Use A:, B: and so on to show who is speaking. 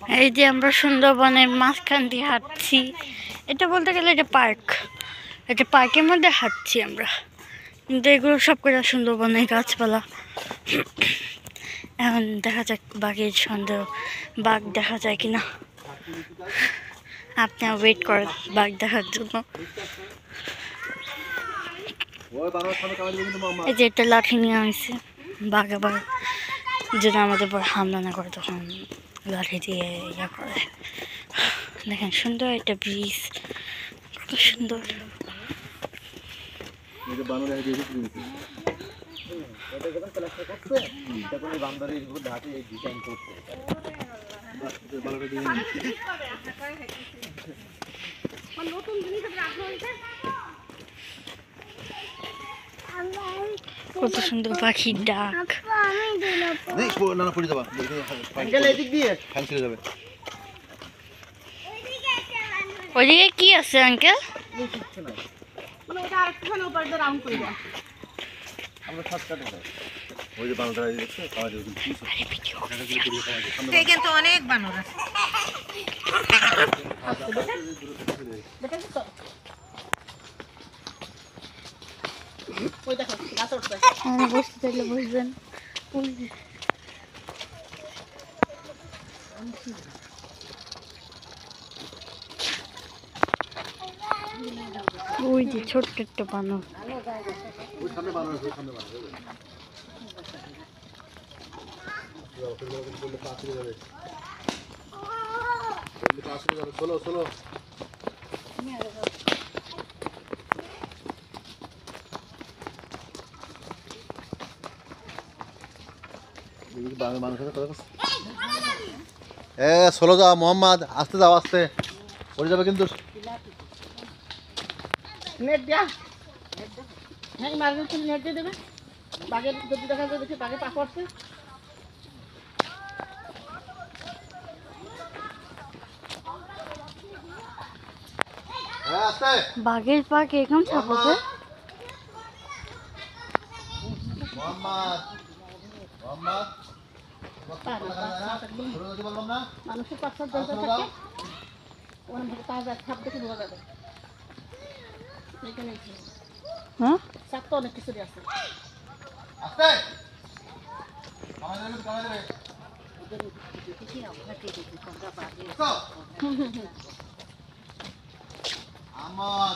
A: এই যে আমরা সুন্দরবনের মাঝখান দিয়ে হাঁটছি। এটা বলতে গেলে এটা পার্ক, এটা পার্কের মধ্যে হাঁটছি আমরা, কিন্তু এগুলো সব করে সুন্দরবনের গাছপালা। এখন দেখা যাক বাঘের সন্দেহ, বাঘ দেখা যায় কিনা। আপনারা ওয়েট করেন বাঘ দেখার জন্য। এই যে একটা লাঠি নিয়ে আসছে, বাঘ আবার যেন আমাদের পর হামলা না করে তখন লাঠি দিয়ে ইয়া করে। দেখেন সুন্দর একটা ব্রিজ, কত সুন্দর। কত সুন্দর পাখির ডাক। ওইদিকে কি আছে আঙ্কেল?
B: অনেক বানর আছে।
A: বসতে চাইলে বসবেন। ওই যে ছোট্ট একটা বানর।
C: চলো যাও মোহাম্মদ, আস্তে যাও, আস্তে পড়ে যাবে কিন্তু।
B: নেট দিয়া, হ্যাঁ মার্কেট নেট দিয়ে দেবে। বাঘের যদি দেখা যায়, দেখি বাঘের পা পড়ছে।
A: বাঘের পা কিরকম ছাপাবে?
B: মানুষের পাঁচ সাত দরজা থাকে, ছাপ দেখে বোঝা যাবে।
A: হ্যাঁ,
B: ছাপ তো অনেক কিছুরই আছে।
C: আমার